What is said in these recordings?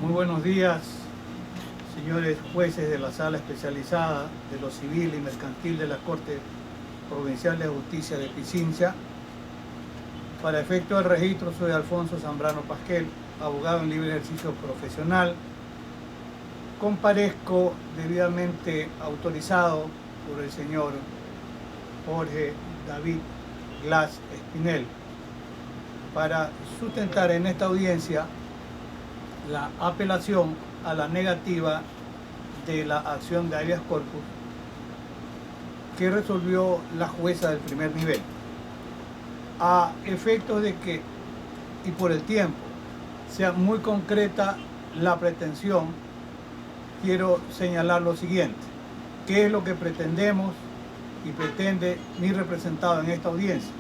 Muy buenos días, señores jueces de la Sala Especializada de lo Civil y Mercantil de la Corte Provincial de Justicia de Pichincha. Para efecto del registro, soy Alfonso Zambrano Pasquel, abogado en libre ejercicio profesional. Comparezco debidamente autorizado por el señor Jorge David Glass Espinel para sustentar en esta audiencia la apelación a la negativa de la acción de habeas corpus que resolvió la jueza del primer nivel. A efectos de que, y por el tiempo, sea muy concreta la pretensión, quiero señalar lo siguiente: ¿qué es lo que pretendemos y pretende mi representado en esta audiencia?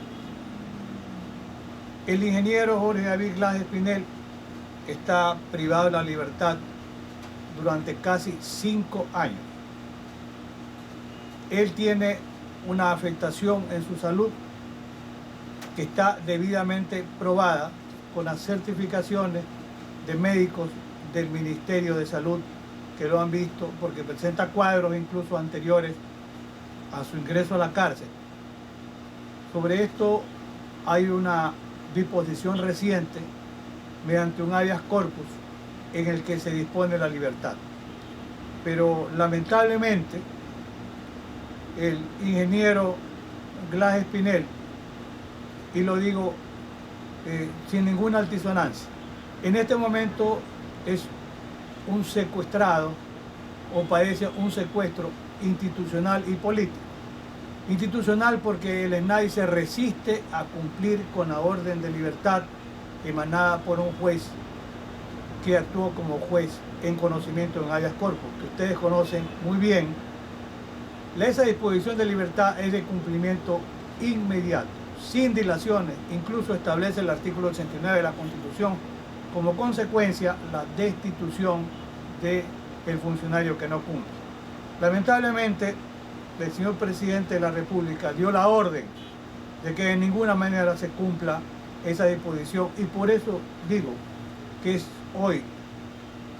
El ingeniero Jorge David Glass Espinel está privado de la libertad durante casi 5 años. Él tiene una afectación en su salud que está debidamente probada con las certificaciones de médicos del Ministerio de Salud que lo han visto, porque presenta cuadros incluso anteriores a su ingreso a la cárcel. Sobre esto hay una disposición reciente mediante un habeas corpus en el que se dispone la libertad. Pero lamentablemente el ingeniero Glass Espinel, y lo digo sin ninguna altisonancia, en este momento es un secuestrado o padece un secuestro institucional y político. Institucional porque el SNAI se resiste a cumplir con la orden de libertad emanada por un juez que actuó como juez en conocimiento en habeas corpus, que ustedes conocen muy bien. Esa disposición de libertad es de cumplimiento inmediato, sin dilaciones. Incluso establece el artículo 89 de la Constitución como consecuencia la destitución del funcionario que no cumple. Lamentablemente, el señor presidente de la República dio la orden de que de ninguna manera se cumpla esa disposición, y por eso digo que es hoy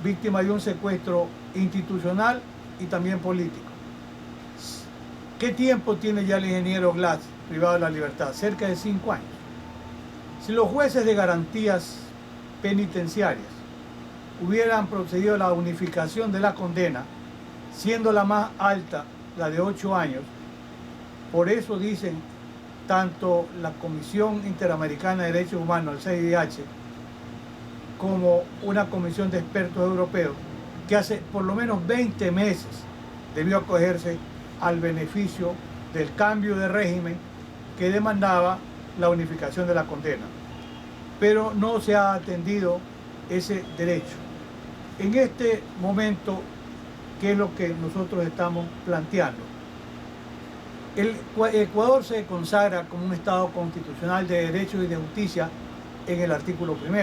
víctima de un secuestro institucional y también político. ¿Qué tiempo tiene ya el ingeniero Glass privado de la libertad? Cerca de 5 años. Si los jueces de garantías penitenciarias hubieran procedido a la unificación de la condena, siendo la más alta la de 8 años, por eso dicen tanto la Comisión Interamericana de Derechos Humanos, el CIDH, como una comisión de expertos europeos, que hace por lo menos 20 meses debió acogerse al beneficio del cambio de régimen que demandaba la unificación de la condena. Pero no se ha atendido ese derecho. En este momento, ¿qué es lo que nosotros estamos planteando? El Ecuador se consagra como un Estado constitucional de derecho y de justicia en el artículo 1.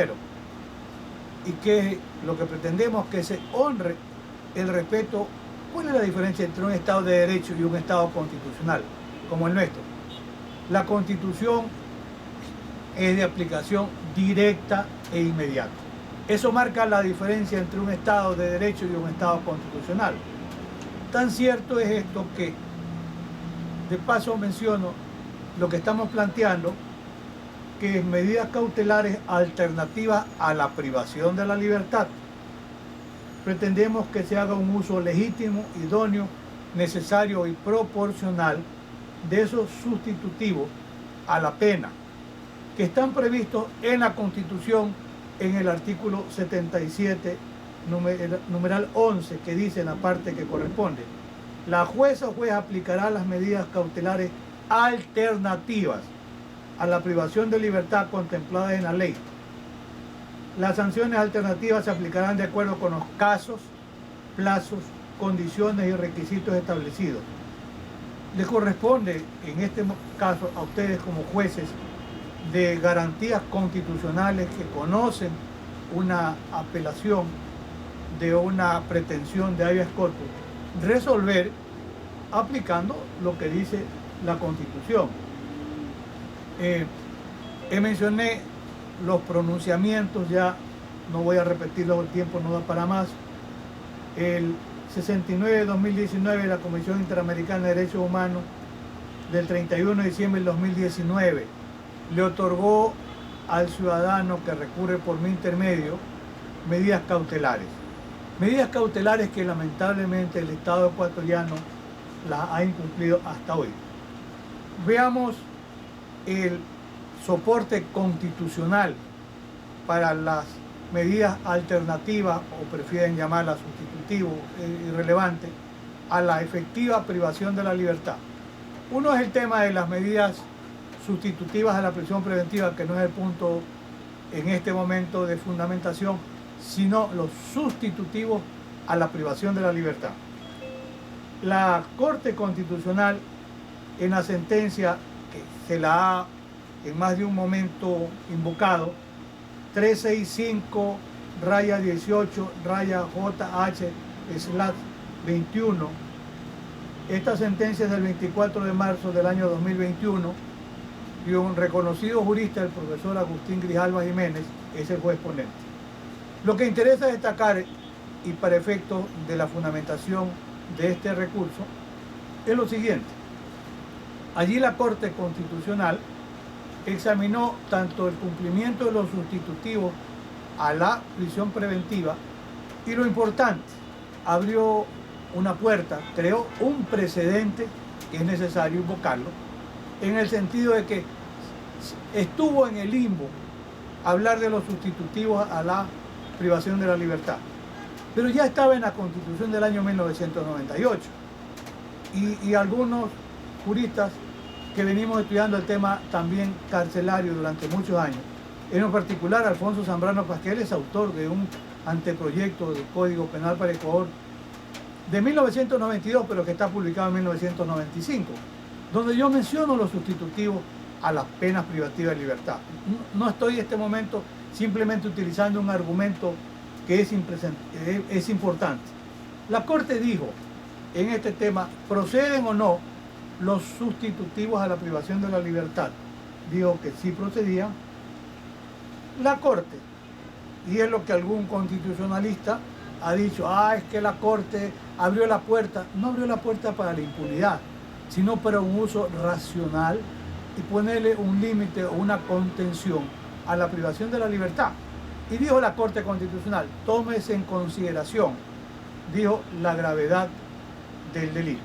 ¿Y qué es lo que pretendemos? Que se honre el respeto. ¿Cuál es la diferencia entre un Estado de derecho y un Estado constitucional como el nuestro? La Constitución es de aplicación directa e inmediata. Eso marca la diferencia entre un Estado de derecho y un Estado constitucional. Tan cierto es esto que, de paso menciono lo que estamos planteando, que es medidas cautelares alternativas a la privación de la libertad. Pretendemos que se haga un uso legítimo, idóneo, necesario y proporcional de esos sustitutivos a la pena que están previstos en la Constitución en el artículo 77, numeral 11, que dice en la parte que corresponde: la jueza o juez aplicará las medidas cautelares alternativas a la privación de libertad contempladas en la ley. Las sanciones alternativas se aplicarán de acuerdo con los casos, plazos, condiciones y requisitos establecidos. Les corresponde, en este caso, a ustedes como jueces de garantías constitucionales que conocen una apelación de una pretensión de habeas corpus, resolver aplicando lo que dice la Constitución. Mencioné los pronunciamientos ya no voy a repetirlo, el tiempo no da para más. El 69-2019 de la Comisión Interamericana de Derechos Humanos del 31 de diciembre del 2019 le otorgó al ciudadano que recurre por mi intermedio medidas cautelares. Medidas cautelares que lamentablemente el Estado ecuatoriano las ha incumplido hasta hoy. Veamos el soporte constitucional para las medidas alternativas, o prefieren llamarlas sustitutivo, irrelevante, a la efectiva privación de la libertad. Uno es el tema de las medidas sustitutivas a la prisión preventiva, que no es el punto en este momento de fundamentación, sino los sustitutivos a la privación de la libertad. La Corte Constitucional, en la sentencia que se la ha en más de un momento invocado, 365-18-JH/21, esta sentencia es del 24 de marzo del año 2021, y un reconocido jurista, el profesor Agustín Grijalva Jiménez, es el juez ponente. Lo que interesa destacar, y para efectos de la fundamentación de este recurso, es lo siguiente. Allí la Corte Constitucional examinó tanto el cumplimiento de los sustitutivos a la prisión preventiva, y lo importante, abrió una puerta, creó un precedente que es necesario invocarlo, en el sentido de que estuvo en el limbo hablar de los sustitutivos a la privación de la libertad, pero ya estaba en la Constitución del año 1998, y algunos juristas que venimos estudiando el tema también carcelario durante muchos años, en particular Alfonso Zambrano Pasquel es autor de un anteproyecto del Código Penal para Ecuador de 1992, pero que está publicado en 1995, donde yo menciono los sustitutivos a las penas privativas de libertad. No estoy en este momento simplemente utilizando un argumento que es importante. La Corte dijo en este tema, ¿proceden o no los sustitutivos a la privación de la libertad? Dijo que sí procedían. La Corte, y es lo que algún constitucionalista ha dicho, es que la Corte abrió la puerta. No abrió la puerta para la impunidad, sino para un uso racional y ponerle un límite o una contención a la privación de la libertad. Y dijo la Corte Constitucional, tómese en consideración, dijo, la gravedad del delito.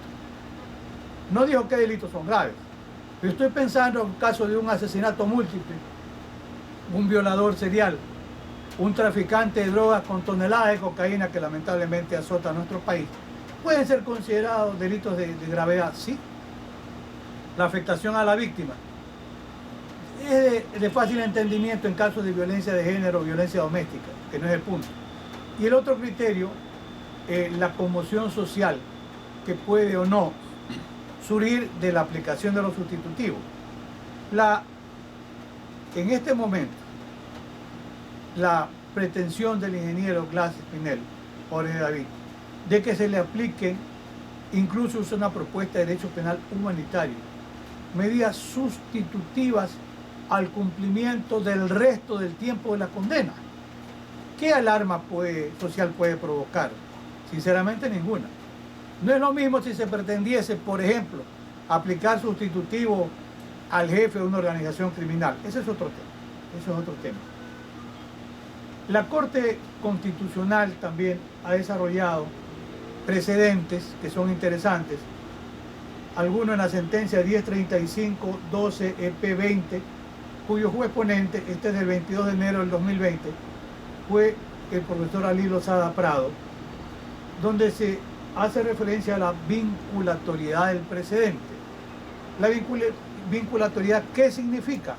No dijo qué delitos son graves, pero estoy pensando en un caso de un asesinato múltiple, un violador serial, un traficante de drogas con toneladas de cocaína que lamentablemente azota a nuestro país. ¿Pueden ser considerados delitos de gravedad? Sí. La afectación a la víctima es de fácil entendimiento en casos de violencia de género o violencia doméstica, que no es el punto. Y el otro criterio, la conmoción social que puede o no surgir de la aplicación de los sustitutivos. En este momento, la pretensión del ingeniero Glass Spinell, Jorge David, de que se le apliquen, incluso es una propuesta de derecho penal humanitario, medidas sustitutivas al cumplimiento del resto del tiempo de la condena. ¿Qué alarma social puede provocar? Sinceramente ninguna. No es lo mismo si se pretendiese, por ejemplo, aplicar sustitutivo al jefe de una organización criminal. Ese es otro tema. La Corte Constitucional también ha desarrollado precedentes que son interesantes. Algunos en la sentencia 1035-12-EP20, cuyo juez ponente, este es del 22 de enero del 2020, fue el profesor Ali Lozada Prado, donde se hace referencia a la vinculatoriedad del precedente. La vinculatoriedad, ¿qué significa?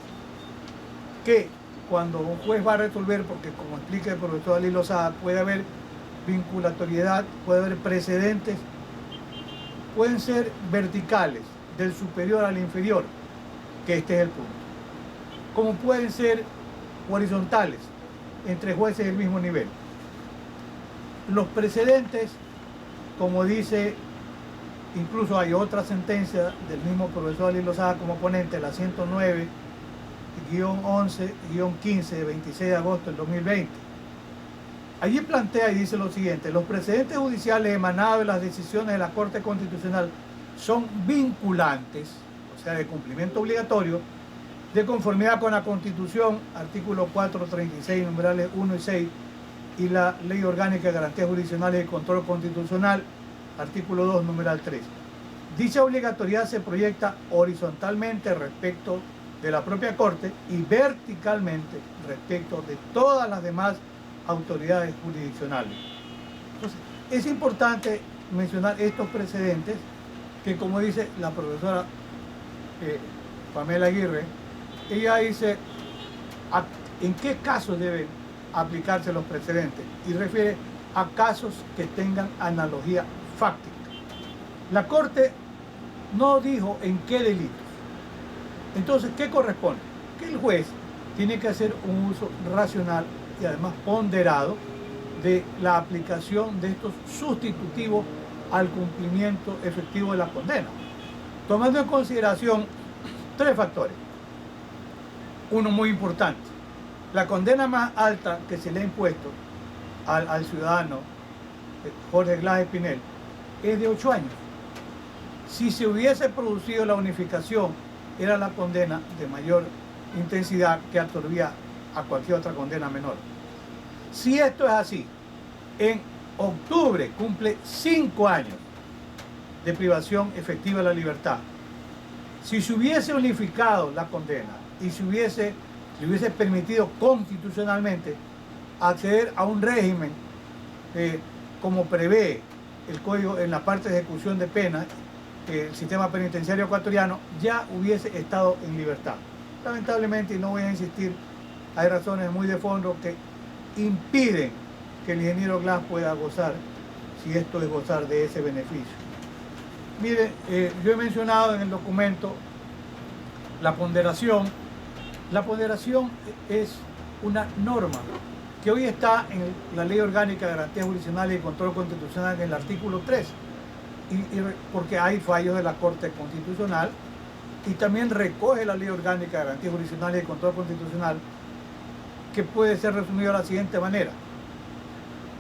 Que cuando un juez va a resolver, porque como explica el profesor Ali Lozada, puede haber vinculatoriedad, puede haber precedentes, pueden ser verticales, del superior al inferior, que este es el punto, como pueden ser horizontales, entre jueces del mismo nivel. Los precedentes, como dice, incluso hay otra sentencia del mismo profesor Ali Lozada como ponente, la 109-11-15 de 26 de agosto del 2020, Allí plantea y dice lo siguiente: los precedentes judiciales emanados de las decisiones de la Corte Constitucional son vinculantes, o sea, de cumplimiento obligatorio, de conformidad con la Constitución, artículo 436, numerales 1 y 6, y la Ley Orgánica de Garantías Jurisdiccionales y Control Constitucional, artículo 2, numeral 3. Dicha obligatoriedad se proyecta horizontalmente respecto de la propia Corte y verticalmente respecto de todas las demás autoridades jurisdiccionales. Entonces, es importante mencionar estos precedentes que, como dice la profesora Pamela Aguirre, ella dice en qué casos deben aplicarse los precedentes y refiere a casos que tengan analogía fáctica. La Corte no dijo en qué delitos. Entonces, ¿qué corresponde? Que el juez tiene que hacer un uso racional y además ponderado de la aplicación de estos sustitutivos al cumplimiento efectivo de la condena, tomando en consideración tres factores. Uno muy importante: la condena más alta que se le ha impuesto al ciudadano Jorge Glass Espinel es de 8 años. Si se hubiese producido la unificación, era la condena de mayor intensidad que absorbía a cualquier otra condena menor. Si esto es así, en octubre cumple 5 años de privación efectiva de la libertad. Si se hubiese unificado la condena y se hubiese permitido constitucionalmente acceder a un régimen como prevé el Código en la parte de ejecución de penas, el sistema penitenciario ecuatoriano, ya hubiese estado en libertad. Lamentablemente, y no voy a insistir, hay razones muy de fondo que impiden que el ingeniero Glass pueda gozar, si esto es gozar de ese beneficio. Mire, yo he mencionado en el documento la ponderación. La ponderación es una norma que hoy está en la Ley Orgánica de Garantías Jurisdiccionales y Control Constitucional en el artículo 3, porque hay fallos de la Corte Constitucional, y también recoge la Ley Orgánica de Garantías Jurisdiccionales y Control Constitucional, que puede ser resumido de la siguiente manera: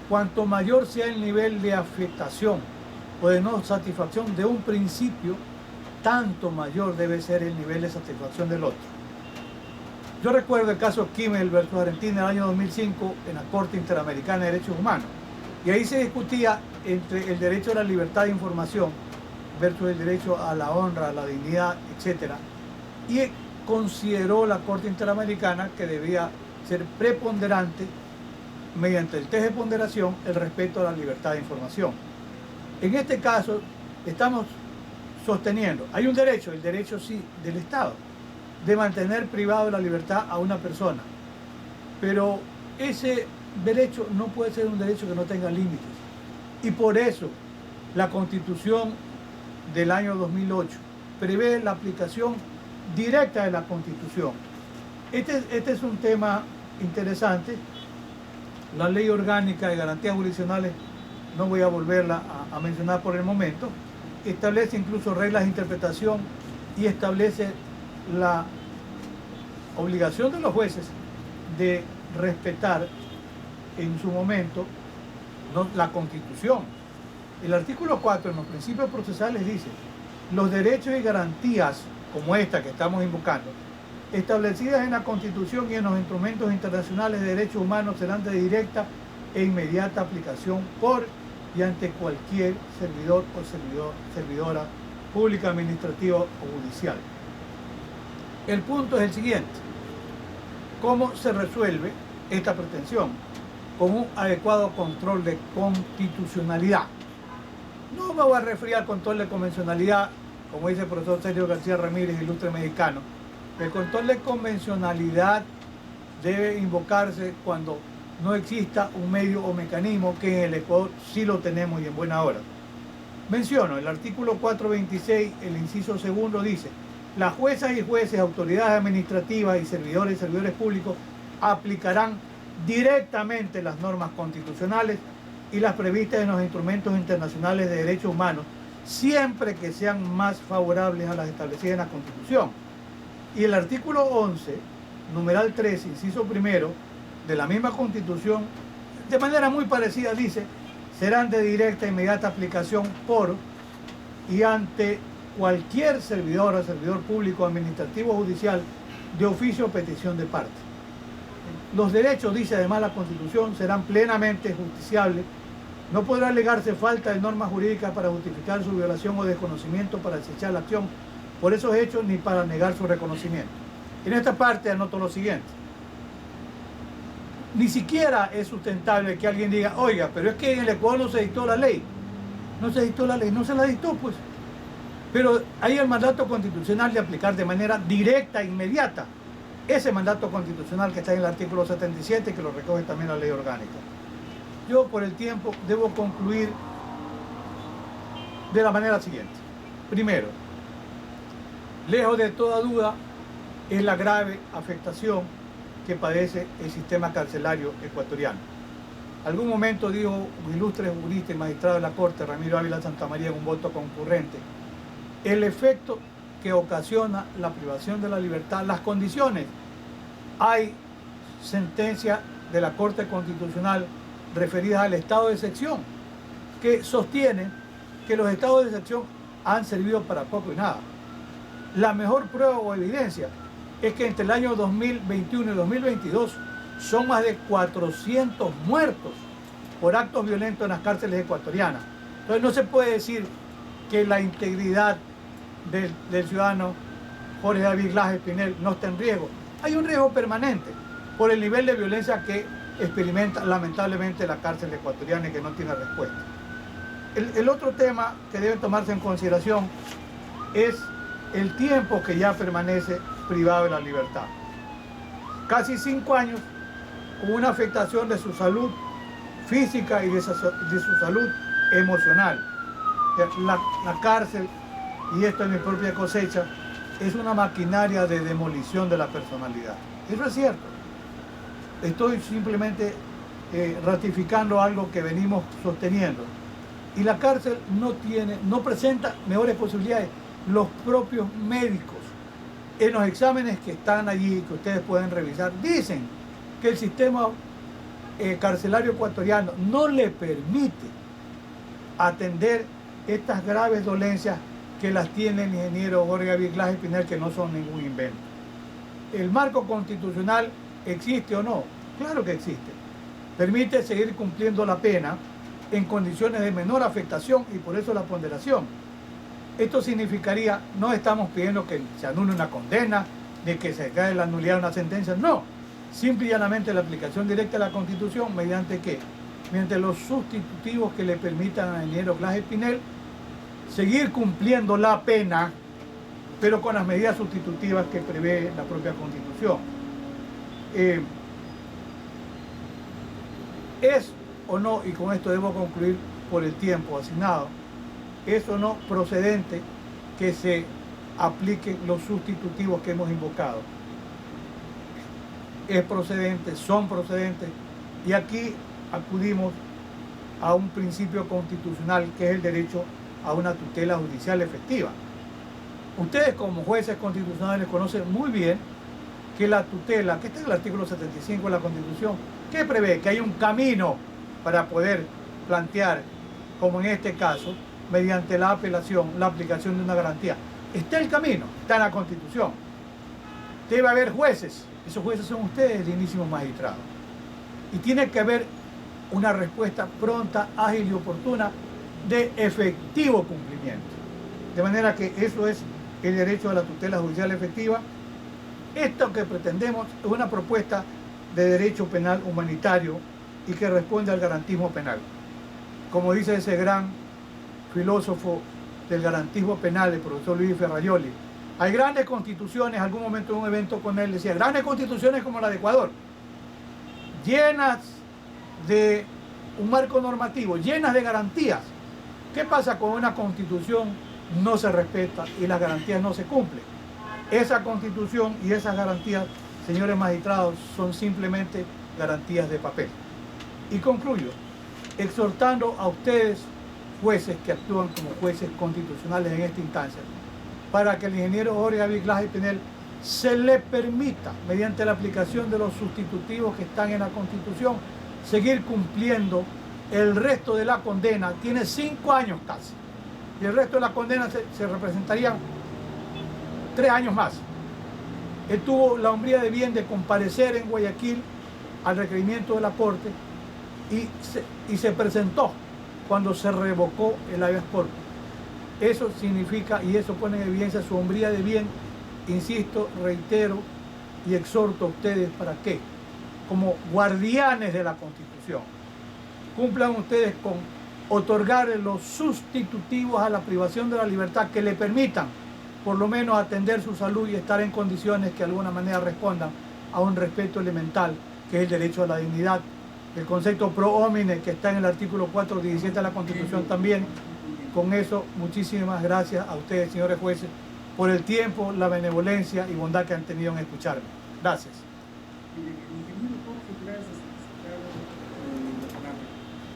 cuanto mayor sea el nivel de afectación o de no satisfacción de un principio, tanto mayor debe ser el nivel de satisfacción del otro. Yo recuerdo el caso Kimmel versus Argentina del año 2005 en la Corte Interamericana de Derechos Humanos, y ahí se discutía entre el derecho a la libertad de información versus el derecho a la honra, a la dignidad, etc. Y consideró la Corte Interamericana que debía ser preponderante, mediante el test de ponderación, el respeto a la libertad de información. En este caso estamos sosteniendo, hay un derecho, el derecho sí del Estado, de mantener privado de la libertad a una persona, pero ese derecho no puede ser un derecho que no tenga límites, y por eso la Constitución del año 2008 prevé la aplicación directa de la Constitución. Este es un tema interesante. La Ley Orgánica de Garantías Jurisdiccionales, no voy a volverla a mencionar por el momento, establece incluso reglas de interpretación y establece la obligación de los jueces de respetar en su momento la Constitución. El artículo 4 en los principios procesales dice: los derechos y garantías como esta que estamos invocando, establecidas en la Constitución y en los instrumentos internacionales de derechos humanos, serán de directa e inmediata aplicación por y ante cualquier servidor o servidora pública, administrativa o judicial. El punto es el siguiente: ¿cómo se resuelve esta pretensión? Con un adecuado control de constitucionalidad. No me voy a referir al control de convencionalidad, como dice el profesor Sergio García Ramírez, ilustre mexicano. El control de convencionalidad debe invocarse cuando no exista un medio o mecanismo, que en el Ecuador sí lo tenemos y en buena hora. Menciono, el artículo 426, el inciso segundo dice: las juezas y jueces, autoridades administrativas y servidores públicos aplicarán directamente las normas constitucionales y las previstas en los instrumentos internacionales de derechos humanos, siempre que sean más favorables a las establecidas en la Constitución. Y el artículo 11, numeral 3, inciso primero, de la misma Constitución, de manera muy parecida dice, serán de directa e inmediata aplicación por y ante cualquier servidor o servidor público, administrativo o judicial, de oficio o petición de parte. Los derechos, dice además la Constitución, serán plenamente justiciables. No podrá alegarse falta de normas jurídicas para justificar su violación o desconocimiento para desechar la acción por esos hechos ni para negar su reconocimiento. En esta parte anoto lo siguiente. Ni siquiera es sustentable que alguien diga, oiga, pero es que en el Ecuador no se dictó la ley. No se dictó la ley, no se la dictó, pues. Pero hay el mandato constitucional de aplicar de manera directa e inmediata ese mandato constitucional que está en el artículo 77, que lo recoge también la ley orgánica. Yo, por el tiempo, debo concluir de la manera siguiente. Primero, lejos de toda duda, es la grave afectación que padece el sistema carcelario ecuatoriano. Algún momento dijo un ilustre jurista y magistrado de la Corte, Ramiro Ávila Santamaría, en un voto concurrente, el efecto que ocasiona la privación de la libertad, las condiciones. Hay sentencia de la Corte Constitucional referidas al estado de excepción, que sostiene que los estados de excepción han servido para poco y nada. La mejor prueba o evidencia es que entre el año 2021 y 2022 son más de 400 muertos por actos violentos en las cárceles ecuatorianas. Entonces no se puede decir que la integridad del ciudadano Jorge David Glass Espinel no está en riesgo. Hay un riesgo permanente por el nivel de violencia que experimenta lamentablemente la cárcel ecuatoriana y que no tiene respuesta. El otro tema que debe tomarse en consideración es el tiempo que ya permanece privado de la libertad. Casi 5 años con una afectación de su salud física y de su salud emocional. La cárcel, y esto es mi propia cosecha, es una maquinaria de demolición de la personalidad. Eso es cierto. Estoy simplemente ratificando algo que venimos sosteniendo. Y la cárcel no presenta mejores posibilidades. Los propios médicos, en los exámenes que están allí, que ustedes pueden revisar, dicen que el sistema carcelario ecuatoriano no le permite atender estas graves dolencias que las tiene el ingeniero Jorge David Glass Espinel, que no son ningún invento. ¿El marco constitucional existe o no? Claro que existe. Permite seguir cumpliendo la pena en condiciones de menor afectación y por eso la ponderación. Esto significaría, no estamos pidiendo que se anule una condena, de que se cae la nulidad de una sentencia, no. Simple y llanamente la aplicación directa de la Constitución, ¿mediante qué? Mediante los sustitutivos que le permitan al ingeniero Glass Espinel seguir cumpliendo la pena, pero con las medidas sustitutivas que prevé la propia Constitución. ¿Es o no, y con esto debo concluir por el tiempo asignado, es o no procedente que se apliquen los sustitutivos que hemos invocado? Es procedente, son procedentes, y aquí acudimos a un principio constitucional que es el derecho a una tutela judicial efectiva. Ustedes como jueces constitucionales conocen muy bien que la tutela, que está en el artículo 75 de la Constitución, que prevé que hay un camino para poder plantear, como en este caso, mediante la apelación, la aplicación de una garantía. Está el camino, está en la Constitución. Debe haber jueces, esos jueces son ustedes, dignísimos magistrados. Y tiene que haber una respuesta pronta, ágil y oportuna de efectivo cumplimiento. De manera que eso es el derecho a la tutela judicial efectiva. Esto que pretendemos es una propuesta de derecho penal humanitario y que responde al garantismo penal. Como dice ese gran filósofo del garantismo penal, el profesor Luis Ferraioli, hay grandes constituciones, en algún momento en un evento con él decía, grandes constituciones como la de Ecuador, llenas de un marco normativo, llenas de garantías. ¿Qué pasa cuando una constitución no se respeta y las garantías no se cumplen? Esa constitución y esas garantías, señores magistrados, son simplemente garantías de papel. Y concluyo, exhortando a ustedes, jueces que actúan como jueces constitucionales en esta instancia, para que el ingeniero Jorge David Glass Espinel se le permita, mediante la aplicación de los sustitutivos que están en la Constitución, seguir cumpliendo el resto de la condena. Tiene 5 años casi. Y el resto de la condena se representarían 3 años más. Él tuvo la hombría de bien de comparecer en Guayaquil al requerimiento de la Corte y se presentó cuando se revocó el habeas corpus. Eso significa y eso pone en evidencia su hombría de bien. Insisto, reitero y exhorto a ustedes para que, como guardianes de la Constitución, cumplan ustedes con otorgar los sustitutivos a la privación de la libertad que le permitan por lo menos atender su salud y estar en condiciones que de alguna manera respondan a un respeto elemental, que es el derecho a la dignidad. El concepto pro homine que está en el artículo 417 de la Constitución también. Con eso, muchísimas gracias a ustedes, señores jueces, por el tiempo, la benevolencia y bondad que han tenido en escucharme. Gracias.